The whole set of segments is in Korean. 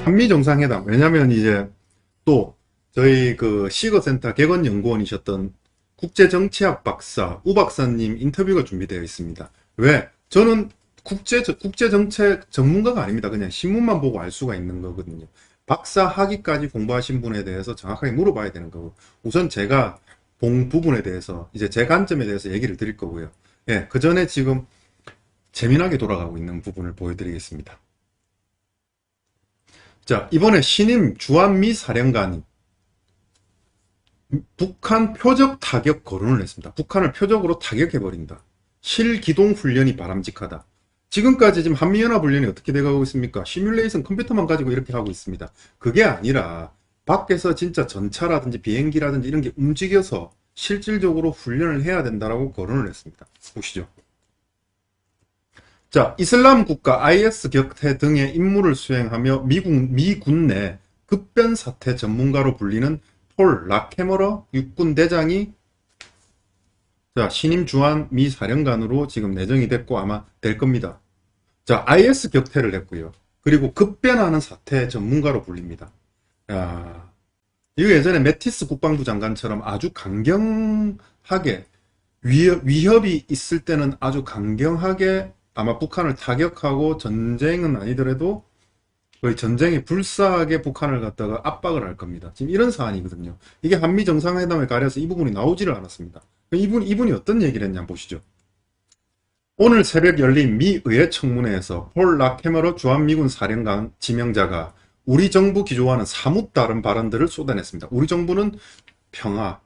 한미 정상회담. 왜냐면 이제 또 저희 그 시거센터 객원연구원이셨던 국제정치학 박사 우 박사님 인터뷰가 준비되어 있습니다. 왜? 저는 국제정책 전문가가 아닙니다. 그냥 신문만 보고 알 수가 있는 거거든요. 박사 학위까지 공부하신 분에 대해서 정확하게 물어봐야 되는 거고, 우선 제가 본 부분에 대해서 이제 제 관점에 대해서 얘기를 드릴 거고요. 예, 그 전에 지금 재미나게 돌아가고 있는 부분을 보여드리겠습니다. 자, 이번에 신임 주한미 사령관이 북한 표적 타격 거론을 했습니다. 북한을 표적으로 타격해버린다. 실기동 훈련이 바람직하다. 지금까지 지금 한미연합훈련이 어떻게 돼가고 있습니까? 시뮬레이션 컴퓨터만 가지고 이렇게 하고 있습니다. 그게 아니라 밖에서 진짜 전차라든지 비행기라든지 이런 게 움직여서 실질적으로 훈련을 해야 된다라고 거론을 했습니다. 보시죠. 자, 이슬람 국가 IS 격퇴 등의 임무를 수행하며 미군 내 급변 사태 전문가로 불리는 폴 락해머러 육군 대장이 자, 신임 주한 미 사령관으로 지금 내정이 됐고 아마 될 겁니다. 자, IS 격퇴를 했고요. 그리고 급변하는 사태 전문가로 불립니다. 야, 이거 예전에 매티스 국방부 장관처럼 아주 강경하게 위협이 있을 때는 아주 강경하게 아마 북한을 타격하고 전쟁은 아니더라도 거의 전쟁에 불사하게 북한을 갖다가 압박을 할 겁니다. 지금 이런 사안이거든요. 이게 한미 정상회담에 가려서 이 부분이 나오지를 않았습니다. 이분이 어떤 얘기를 했냐 보시죠. 오늘 새벽 열린 미 의회 청문회에서 폴 락해머러 주한미군 사령관 지명자가 우리 정부 기조와는 사뭇 다른 발언들을 쏟아냈습니다. 우리 정부는 평화,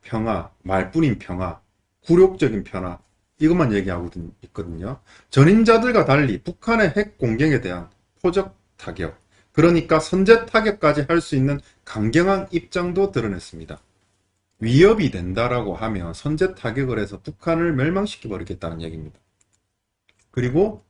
말뿐인 평화, 굴욕적인 평화 이것만 얘기하고 있거든요. 전임자들과 달리 북한의 핵 공격에 대한 포적 타격, 그러니까 선제 타격까지 할 수 있는 강경한 입장도 드러냈습니다. 위협이 된다라고 하면 선제 타격을 해서 북한을 멸망시켜 버리겠다는 얘기입니다. 그리고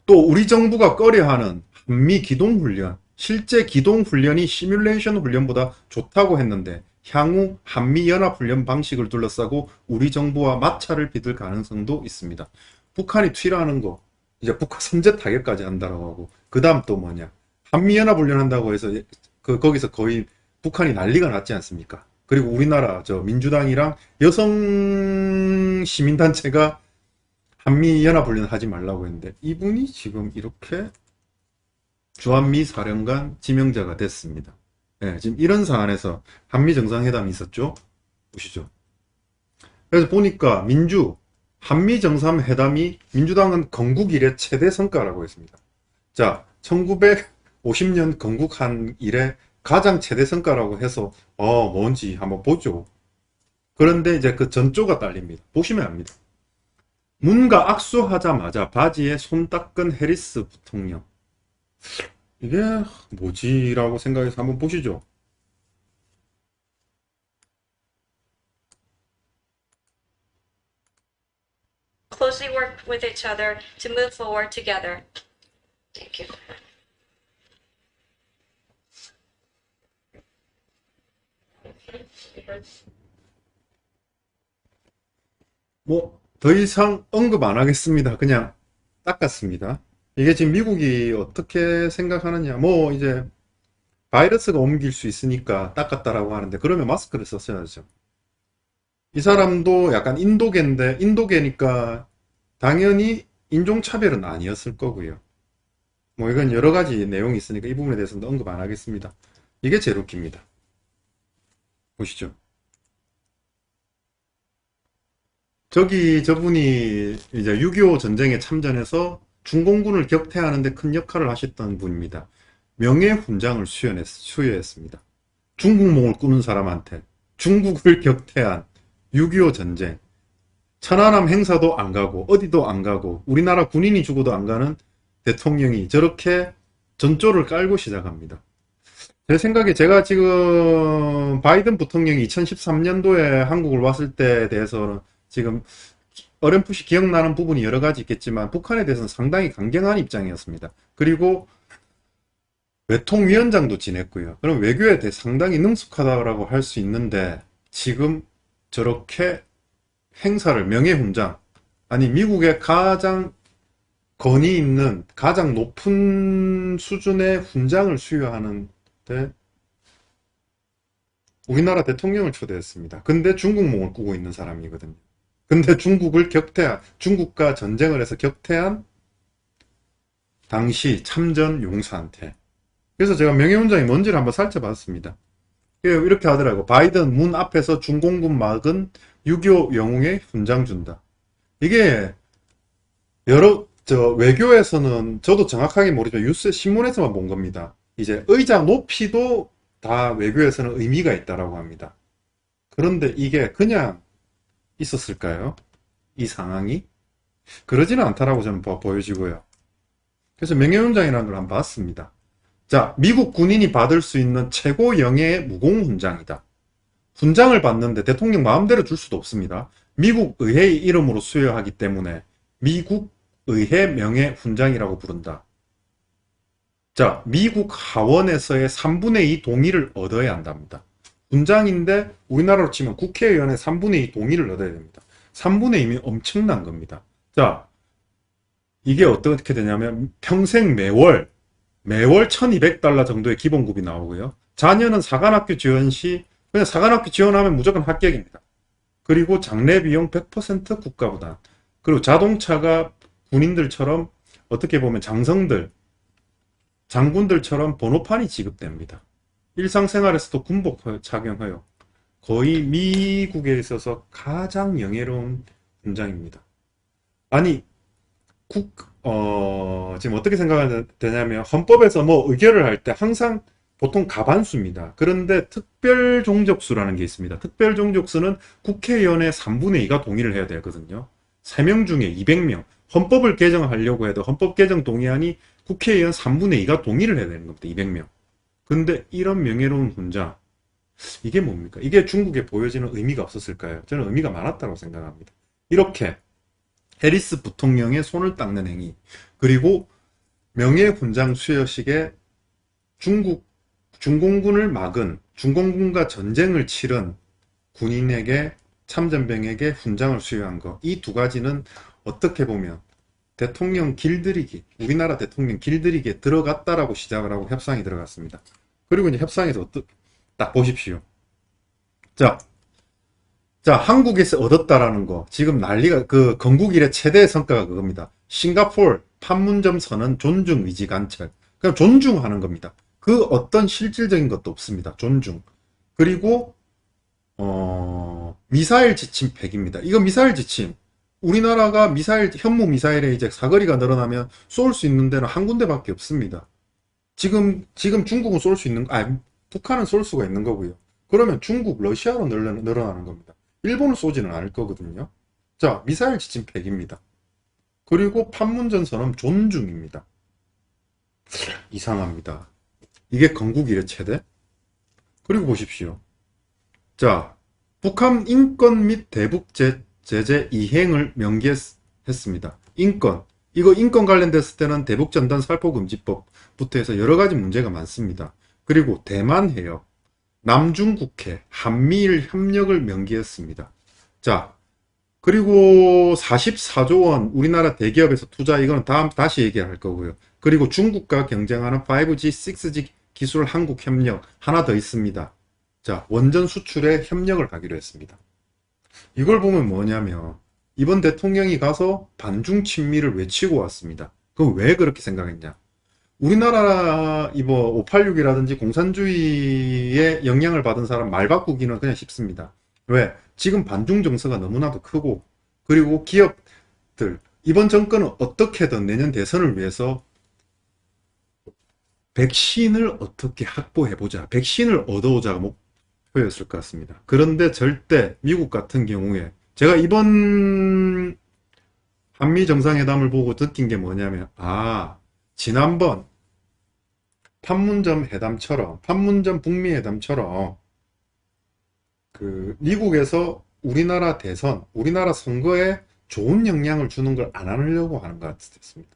또 우리 정부가 꺼려하는 한미 기동훈련, 실제 기동훈련이 시뮬레이션 훈련보다 좋다고 했는데 향후 한미연합훈련 방식을 둘러싸고 우리 정부와 마찰을 빚을 가능성도 있습니다. 북한이 튀라는 거, 이제 북한 선제 타격까지 한다라고 하고, 그 다음 또 뭐냐. 한미연합훈련 한다고 해서 거기서 거의 북한이 난리가 났지 않습니까? 그리고 우리나라 민주당이랑 여성 시민단체가 한미연합훈련 하지 말라고 했는데 이분이 지금 이렇게 주한미 사령관 지명자가 됐습니다. 네, 지금 이런 사안에서 한미 정상회담이 있었죠. 보시죠. 그래서 보니까 한미 정상회담이 민주당은 건국 이래 최대 성과라고 했습니다. 자, 1950년 건국한 이래 가장 최대 성과라고 해서 뭔지 한번 보죠. 그런데 이제 그 전조가 딸립니다. 보시면 압니다. 문과 악수하자마자 바지에 손 닦은 해리스 부통령. 이게 뭐지라고 생각해서 한번 보시죠. Closely work with each other to move forward together. Thank you. 더 이상 언급 안 하겠습니다. 그냥 닦았습니다. 이게 지금 미국이 어떻게 생각하느냐. 이제 바이러스가 옮길 수 있으니까 닦았다라고 하는데 그러면 마스크를 썼어야죠. 이 사람도 약간 인도계니까 당연히 인종차별은 아니었을 거고요. 이건 여러 가지 내용이 있으니까 이 부분에 대해서는 언급 안 하겠습니다. 이게 제일 웃깁니다. 보시죠. 저분이 이제 6.25 전쟁에 참전해서 중공군을 격퇴하는데 큰 역할을 하셨던 분입니다. 명예훈장을 수여했습니다. 중국몽을 꾸는 사람한테 중국을 격퇴한 6.25 전쟁, 천안함 행사도 안 가고 어디도 안 가고 우리나라 군인이 죽어도 안 가는 대통령이 저렇게 전조를 깔고 시작합니다. 제 생각에 제가 지금 바이든 부통령이 2013년도에 한국을 왔을 때에 대해서는 지금 어렴풋이 기억나는 부분이 여러 가지 있겠지만 북한에 대해서는 상당히 강경한 입장이었습니다. 그리고 외통위원장도 지냈고요. 그럼 외교에 대해 상당히 능숙하다고 할 수 있는데 지금 저렇게 행사를 명예훈장, 아니 미국의 가장 권위 있는 가장 높은 수준의 훈장을 수여하는데 우리나라 대통령을 초대했습니다. 근데 중국몽을 꾸고 있는 사람이거든요. 근데 중국과 전쟁을 해서 격퇴한 당시 참전 용사한테. 그래서 제가 명예훈장이 뭔지를 한번 살펴봤습니다. 이렇게 하더라고. 바이든 문 앞에서 중공군 막은 6.25 영웅의 훈장 준다. 이게 외교에서는 저도 정확하게 모르지만 뉴스 신문에서만 본 겁니다. 이제 의자 높이도 다 외교에서는 의미가 있다라고 합니다. 그런데 이게 그냥 있었을까요? 이 상황이? 그러지는 않다라고 저는 보여지고요. 그래서 명예훈장이라는 걸 한번 봤습니다. 자, 미국 군인이 받을 수 있는 최고 영예의 무공훈장이다. 훈장을 받는데 대통령 마음대로 줄 수도 없습니다. 미국 의회의 이름으로 수여하기 때문에 미국 의회 명예훈장이라고 부른다. 자, 미국 하원에서의 3분의 2 동의를 얻어야 한답니다. 훈장인데 우리나라로 치면 국회의원의 3분의 2 동의를 얻어야 됩니다. 3분의 2면 엄청난 겁니다. 자, 이게 어떻게 되냐면 평생 매월 1200달러 정도의 기본급이 나오고요. 자녀는 사관학교 지원 시 그냥 사관학교 지원하면 무조건 합격입니다. 그리고 장례 비용 100% 국가 부담. 그리고 자동차가 군인들처럼 어떻게 보면 장군들처럼 번호판이 지급됩니다. 일상생활에서도 군복 착용해요. 거의 미국에 있어서 가장 영예로운 훈장입니다. 아니 지금 어떻게 생각되냐면 헌법에서 뭐 의결을 할 때 항상 보통 가반수입니다. 그런데 특별종족수라는 게 있습니다. 특별종족수는 국회의원의 3분의 2가 동의를 해야 되거든요. 3명 중에 200명. 헌법을 개정하려고 해도 헌법 개정 동의안이 국회의원 3분의 2가 동의를 해야 되는 겁니다. 200명. 근데 이런 명예로운 훈장, 이게 뭡니까? 이게 중국에 보여지는 의미가 없었을까요? 저는 의미가 많았다고 생각합니다. 이렇게 해리스 부통령의 손을 닦는 행위, 그리고 명예훈장 수여식에 중공군을 막은, 중공군과 전쟁을 치른 군인에게, 참전병에게 훈장을 수여한 것, 이 두 가지는 어떻게 보면 대통령 길들이기, 우리나라 대통령 길들이기에 들어갔다라고 시작을 하고 협상이 들어갔습니다. 그리고 이제 협상에서 딱 보십시오. 자, 한국에서 얻었다라는 거, 지금 난리가, 건국 이래 최대의 성과가 그겁니다. 싱가포르 판문점 선언 존중 의지 관철. 그냥 존중하는 겁니다. 그 어떤 실질적인 것도 없습니다. 존중. 그리고, 미사일 지침 폐기입니다. 이거 미사일 지침. 우리나라가 현무 미사일에 이제 사거리가 늘어나면 쏠 수 있는 데는 한 군데밖에 없습니다. 지금 중국은 쏠 수 있는, 북한은 쏠 수가 있는 거고요. 그러면 중국, 러시아로 늘어나는 겁니다. 일본은 쏘지는 않을 거거든요. 자, 미사일 지침 폐기입니다. 그리고 판문점 선언 존중입니다. 이상합니다. 이게 건국 이래 최대? 그리고 보십시오. 자, 북한 인권 및 대북 제재 이행을 명기했습니다. 인권. 이거 인권 관련됐을 때는 대북전단 살포금지법부터 해서 여러 가지 문제가 많습니다. 그리고 대만 해역, 남중국해, 한미일 협력을 명기했습니다. 자, 그리고 44조 원 우리나라 대기업에서 투자, 이거는 다시 얘기할 거고요. 그리고 중국과 경쟁하는 5G, 6G 기술 한국 협력 하나 더 있습니다. 자, 원전 수출에 협력을 하기로 했습니다. 이걸 보면 뭐냐면 이번 대통령이 가서 반중 친미를 외치고 왔습니다. 그럼 왜 그렇게 생각했냐? 우리나라 586이라든지 공산주의의 영향을 받은 사람 말 바꾸기는 그냥 쉽습니다. 왜? 지금 반중 정서가 너무나도 크고, 그리고 기업들, 이번 정권은 어떻게든 내년 대선을 위해서 백신을 어떻게 확보해보자, 백신을 얻어오자가 목표였을 것 같습니다. 그런데 절대 미국 같은 경우에 제가 이번 한미 정상회담을 보고 느낀 게 뭐냐면, 지난번 판문점 북미 회담처럼 미국에서 우리나라 대선, 우리나라 선거에 좋은 영향을 주는 걸 안 하려고 하는 것 같습니다.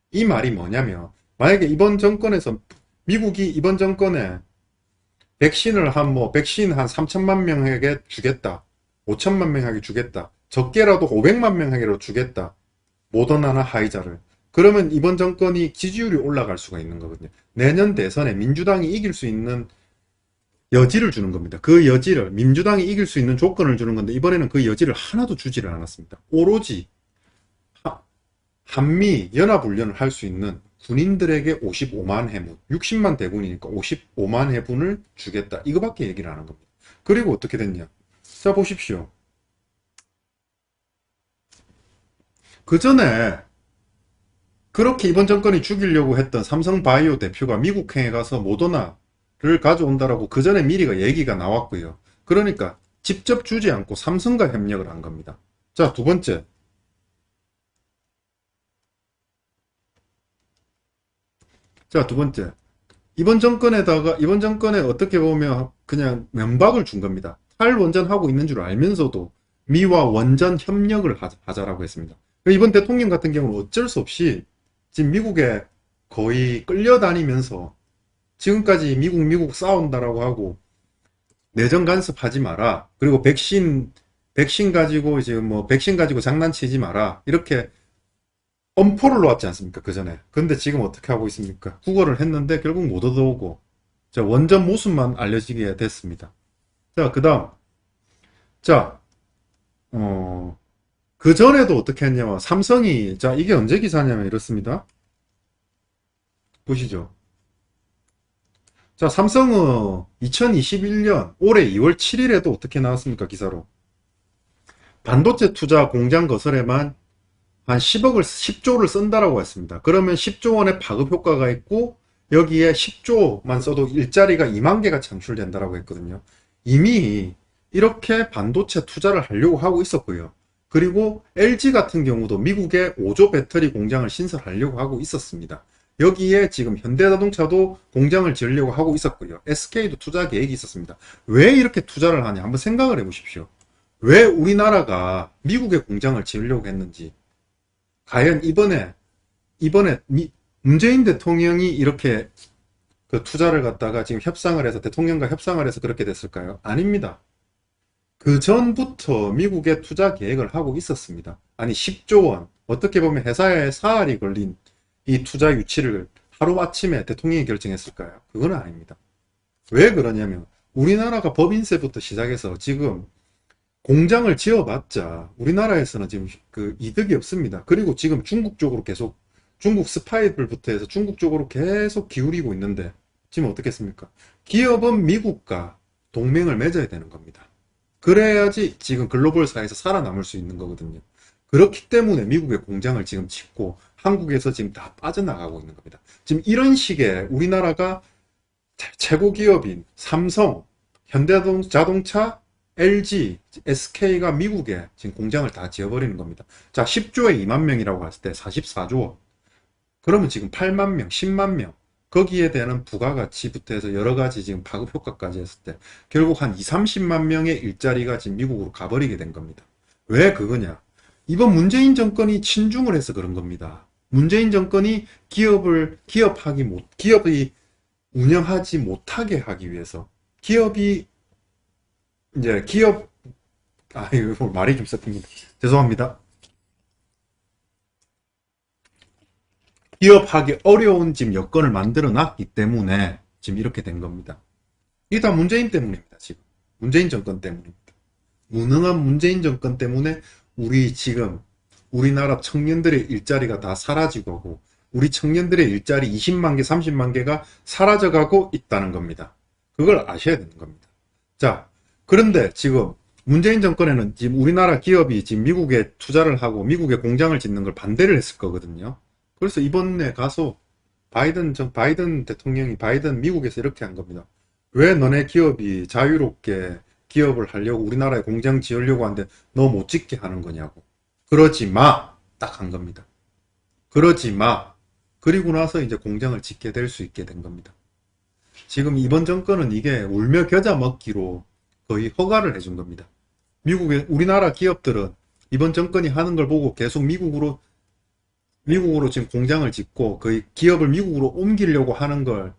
이 말이 뭐냐면, 만약에 미국이 이번 정권에 백신을 백신 한 3천만 명에게 주겠다, 5천만 명에게 주겠다, 적게라도 500만 명에게로 주겠다, 모더나나 화이자를. 그러면 이번 정권이 지지율이 올라갈 수가 있는 거거든요. 내년 대선에 민주당이 이길 수 있는 여지를 주는 겁니다. 그 여지를 민주당이 이길 수 있는 조건을 주는 건데 이번에는 그 여지를 하나도 주지를 않았습니다. 오로지 한미 연합훈련을 할 수 있는 군인들에게 55만 해군, 60만 대군이니까 55만 해군을 주겠다. 이거밖에 얘기를 안 한 겁니다. 그리고 어떻게 됐냐? 자, 보십시오. 그 전에 그렇게 이번 정권이 죽이려고 했던 삼성바이오 대표가 미국행에 가서 모더나를 가져온다라고 그 전에 미리가 얘기가 나왔고요. 그러니까 직접 주지 않고 삼성과 협력을 한 겁니다. 자, 두 번째. 자, 두 번째. 이번 정권에 어떻게 보면 그냥 면박을 준 겁니다. 탈원전하고 있는 줄 알면서도 미와 원전 협력을 하자라고 했습니다. 이번 대통령 같은 경우는 어쩔 수 없이 지금 미국에 거의 끌려다니면서 지금까지 미국 싸운다라고 하고 내정 간섭하지 마라. 그리고 백신 가지고 지금 뭐 백신 가지고 장난치지 마라. 이렇게 엄포를 놓았지 않습니까? 그 전에. 근데 지금 어떻게 하고 있습니까? 국어를 했는데 결국 못 얻어오고 자, 원전 모습만 알려지게 됐습니다. 자, 그 다음. 자, 그 전에도 어떻게 했냐면 삼성이 자, 이게 언제 기사냐면 이렇습니다. 보시죠. 자, 삼성은 2021년 올해 2월 7일에도 어떻게 나왔습니까? 기사로. 반도체 투자 공장 건설에만 한 10조를 쓴다라고 했습니다. 그러면 10조 원의 파급 효과가 있고 여기에 10조만 써도 일자리가 2만 개가 창출된다라고 했거든요. 이미 이렇게 반도체 투자를 하려고 하고 있었고요. 그리고 LG 같은 경우도 미국에 5조 배터리 공장을 신설하려고 하고 있었습니다. 여기에 지금 현대자동차도 공장을 지으려고 하고 있었고요. SK도 투자 계획이 있었습니다. 왜 이렇게 투자를 하냐 한번 생각을 해보십시오. 왜 우리나라가 미국에 공장을 지으려고 했는지 과연 이번에 문재인 대통령이 이렇게 그 투자를 갖다가 지금 협상을 해서 대통령과 협상을 해서 그렇게 됐을까요? 아닙니다. 그 전부터 미국에 투자 계획을 하고 있었습니다. 아니 10조 원 어떻게 보면 회사에 사활이 걸린 이 투자 유치를 하루아침에 대통령이 결정했을까요? 그건 아닙니다. 왜 그러냐면 우리나라가 법인세부터 시작해서 지금 공장을 지어봤자 우리나라에서는 지금 그 이득이 없습니다. 그리고 지금 중국 쪽으로 계속 중국 스파이들부터 해서 중국 쪽으로 계속 기울이고 있는데 지금 어떻겠습니까? 기업은 미국과 동맹을 맺어야 되는 겁니다. 그래야지 지금 글로벌사에서 살아남을 수 있는 거거든요. 그렇기 때문에 미국에 공장을 지금 짓고 한국에서 지금 다 빠져나가고 있는 겁니다. 지금 이런 식의 우리나라가 최고 기업인 삼성, 현대자동차, LG, SK가 미국에 지금 공장을 다 지어버리는 겁니다. 자, 10조에 2만 명이라고 했을 때 44조. 그러면 지금 8만 명, 10만 명. 거기에 대한 부가가치부터 해서 여러 가지 지금 파급 효과까지 했을 때 결국 한 2, 30만 명의 일자리가 지금 미국으로 가버리게 된 겁니다. 왜 그거냐? 이번 문재인 정권이 친중을 해서 그런 겁니다. 문재인 정권이 기업이 운영하지 못하게 하기 위해서 기업이 이제 이거 말이 좀 섞입니다. 죄송합니다. 기업하기 어려운 지금 여건을 만들어 놨기 때문에 지금 이렇게 된 겁니다. 이게 다 문재인 때문입니다. 지금 문재인 정권 때문입니다. 무능한 문재인 정권 때문에 우리나라 청년들의 일자리가 다 사라지고 하고 우리 청년들의 일자리 20만 개, 30만 개가 사라져가고 있다는 겁니다. 그걸 아셔야 되는 겁니다. 자, 그런데 지금 문재인 정권에는 지금 우리나라 기업이 지금 미국에 투자를 하고 미국에 공장을 짓는 걸 반대를 했을 거거든요. 그래서 이번에 가서 바이든 대통령이 미국에서 이렇게 한 겁니다. 왜 너네 기업이 자유롭게 기업을 하려고 우리나라에 공장 지으려고 하는데 너 못 짓게 하는 거냐고. 그러지 마. 딱 한 겁니다. 그러지 마. 그리고 나서 이제 공장을 짓게 될 수 있게 된 겁니다. 지금 이번 정권은 이게 울며 겨자 먹기로 거의 허가를 해준 겁니다. 우리나라 기업들은 이번 정권이 하는 걸 보고 계속 미국으로 지금 공장을 짓고 거의 기업을 미국으로 옮기려고 하는 걸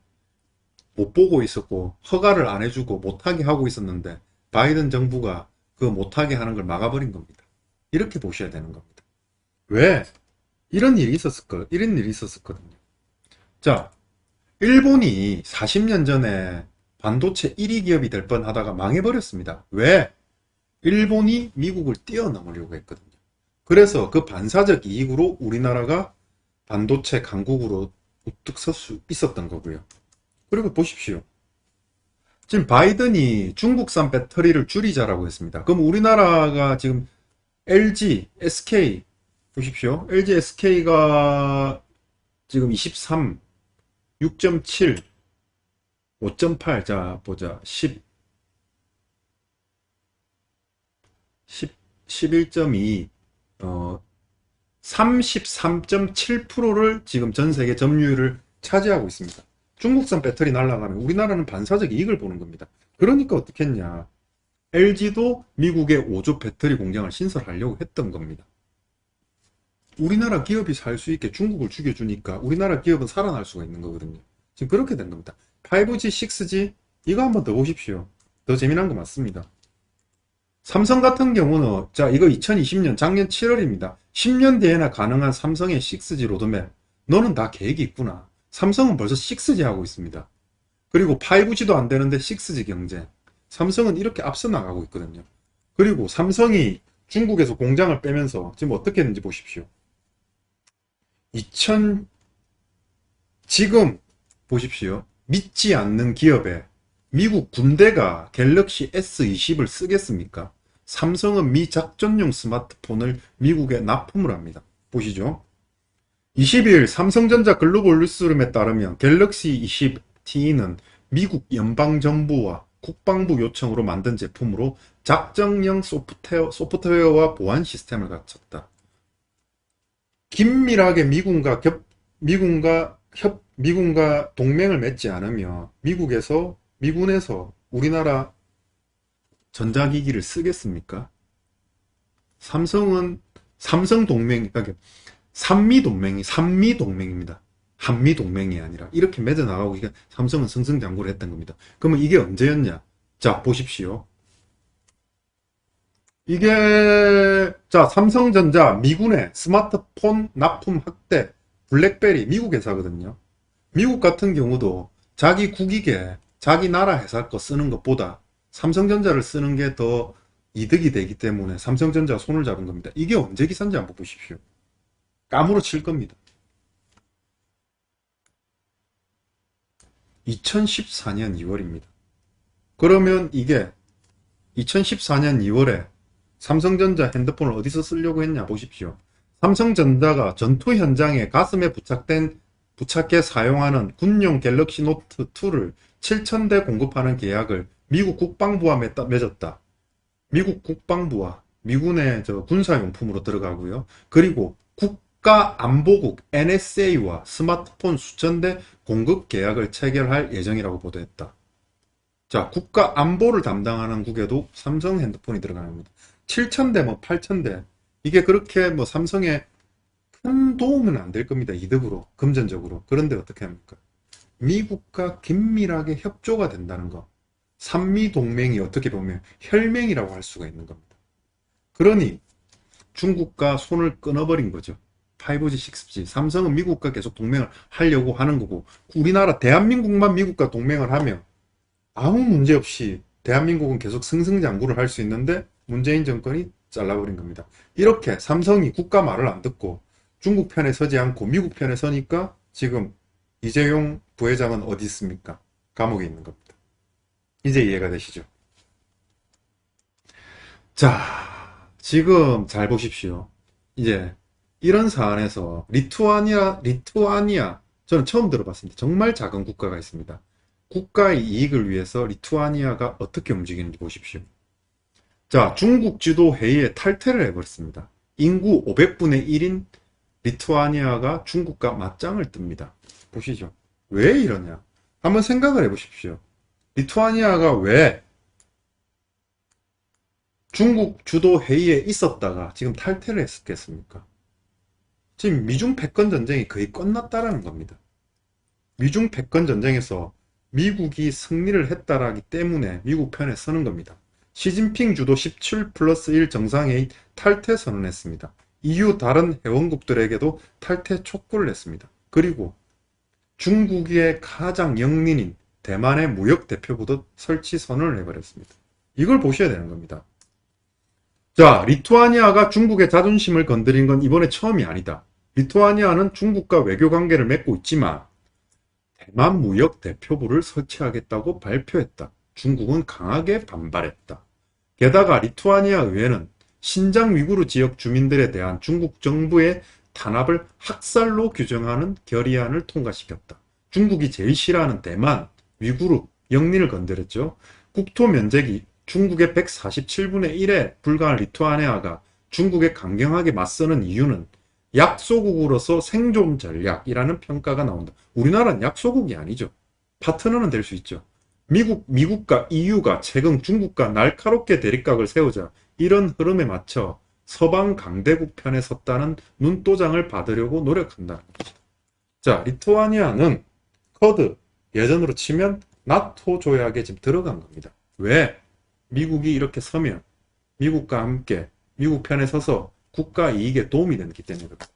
못 보고 있었고 허가를 안 해주고 못하게 하고 있었는데 바이든 정부가 그 못하게 하는 걸 막아버린 겁니다. 이렇게 보셔야 되는 겁니다. 왜? 이런 일이 있었거든요. 자, 일본이 40년 전에 반도체 1위 기업이 될 뻔하다가 망해버렸습니다. 왜? 일본이 미국을 뛰어넘으려고 했거든요. 그래서 그 반사적 이익으로 우리나라가 반도체 강국으로 우뚝 설 수 있었던 거고요. 그리고 보십시오. 지금 바이든이 중국산 배터리를 줄이자라고 했습니다. 그럼 우리나라가 지금 LG, SK 보십시오. LG, SK가 지금 23, 6.7, 5.8, 자 보자. 11.2, 33.7%를 지금 전 세계 점유율을 차지하고 있습니다. 중국산 배터리 날아가면 우리나라는 반사적 이익을 보는 겁니다. 그러니까 어떻게 했냐. LG도 미국에 5조 배터리 공장을 신설하려고 했던 겁니다. 우리나라 기업이 살 수 있게 중국을 죽여주니까 우리나라 기업은 살아날 수가 있는 거거든요. 지금 그렇게 된 겁니다. 5G, 6G 이거 한번 더 보십시오. 더 재미난 거 맞습니다. 삼성 같은 경우는 자 이거 2020년 작년 7월입니다. 10년 뒤에나 가능한 삼성의 6G 로드맵. 너는 다 계획이 있구나. 삼성은 벌써 6G 하고 있습니다. 그리고 5G도 안 되는데 6G 경쟁. 삼성은 이렇게 앞서 나가고 있거든요. 그리고 삼성이 중국에서 공장을 빼면서 지금 어떻게 했는지 보십시오. 지금 보십시오. 믿지 않는 기업에 미국 군대가 갤럭시 S20을 쓰겠습니까? 삼성은 미 작전용 스마트폰을 미국에 납품을 합니다. 보시죠. 20일 삼성전자 글로벌 뉴스룸에 따르면 갤럭시 20T는 미국 연방정부와 국방부 요청으로 만든 제품으로 작전용 소프트웨어와 보안 시스템을 갖췄다. 긴밀하게 미군과 동맹을 맺지 않으며 미군에서 우리나라 전자기기를 쓰겠습니까? 삼성 동맹, 그러니까 삼미 동맹입니다. 한미 동맹이 아니라 이렇게 맺어 나가고 삼성은 승승장구를 했던 겁니다. 그러면 이게 언제였냐? 자, 보십시오. 자, 삼성전자 미군의 스마트폰 납품 확대, 블랙베리 미국 회사거든요. 미국 같은 경우도 자기 국익에 자기 나라 회사 거 쓰는 것보다 삼성전자를 쓰는 게 더 이득이 되기 때문에 삼성전자가 손을 잡은 겁니다. 이게 언제 기사인지 한번 보십시오. 까무러칠 겁니다. 2014년 2월입니다. 그러면 이게 2014년 2월에 삼성전자 핸드폰을 어디서 쓰려고 했냐 보십시오. 삼성전자가 전투 현장에 가슴에 부착해 사용하는 군용 갤럭시 노트 2를 7,000대 공급하는 계약을 미국 국방부와 맺었다. 미국 국방부와 미군의 군사용품으로 들어가고요. 그리고 국가안보국 NSA와 스마트폰 수천 대 공급 계약을 체결할 예정이라고 보도했다. 자, 국가안보를 담당하는 국에도 삼성 핸드폰이 들어가는 겁니다. 7,000대, 8,000대. 이게 그렇게 삼성에 큰 도움은 안 될 겁니다. 이득으로, 금전적으로. 그런데 어떻게 합니까? 미국과 긴밀하게 협조가 된다는 거. 삼미 동맹이 어떻게 보면 혈맹이라고 할 수가 있는 겁니다. 그러니 중국과 손을 끊어버린 거죠. 5G, 6G. 삼성은 미국과 계속 동맹을 하려고 하는 거고, 우리나라 대한민국만 미국과 동맹을 하면 아무 문제 없이 대한민국은 계속 승승장구를 할 수 있는데 문재인 정권이 잘라버린 겁니다. 이렇게 삼성이 국가 말을 안 듣고 중국 편에 서지 않고 미국 편에 서니까 지금 이재용 부회장은 어디 있습니까? 감옥에 있는 겁니다. 이제 이해가 되시죠? 자, 지금 잘 보십시오. 이제 이런 사안에서 리투아니아, 저는 처음 들어봤습니다. 정말 작은 국가가 있습니다. 국가의 이익을 위해서 리투아니아가 어떻게 움직이는지 보십시오. 자, 중국 주도 회의에 탈퇴를 해버렸습니다. 인구 500분의 1인 리투아니아가 중국과 맞짱을 뜹니다. 보시죠. 왜 이러냐? 한번 생각을 해보십시오. 리투아니아가 왜 중국 주도 회의에 있었다가 지금 탈퇴를 했겠습니까? 지금 미중 패권 전쟁이 거의 끝났다라는 겁니다. 미중 패권 전쟁에서 미국이 승리를 했다라기 때문에 미국 편에 서는 겁니다. 시진핑 주도 17+1 정상회의 탈퇴 선언했습니다. EU 다른 회원국들에게도 탈퇴 촉구를 했습니다. 그리고 중국의 가장 영린인 대만의 무역 대표부도 설치 선언을 해버렸습니다. 이걸 보셔야 되는 겁니다. 자, 리투아니아가 중국의 자존심을 건드린 건 이번에 처음이 아니다. 리투아니아는 중국과 외교 관계를 맺고 있지만 대만 무역 대표부를 설치하겠다고 발표했다. 중국은 강하게 반발했다. 게다가 리투아니아 의회는 신장 위구르 지역 주민들에 대한 중국 정부의 탄압을 학살로 규정하는 결의안을 통과시켰다. 중국이 제일 싫어하는 대만, 위구르, 영린을 건드렸죠. 국토 면적이 중국의 147분의 1에 불과한 리투아니아가 중국에 강경하게 맞서는 이유는 약소국으로서 생존 전략이라는 평가가 나온다. 우리나라는 약소국이 아니죠. 파트너는 될 수 있죠. 미국과 EU가 최근 중국과 날카롭게 대립각을 세우자 이런 흐름에 맞춰 서방 강대국 편에 섰다는 눈도장을 받으려고 노력한다는 것이다. 자, 리투아니아는 쿼드, 예전으로 치면 나토 조약에 지금 들어간 겁니다. 왜? 미국이 이렇게 서면 미국과 함께 미국 편에 서서 국가 이익에 도움이 되기 때문에 그렇다.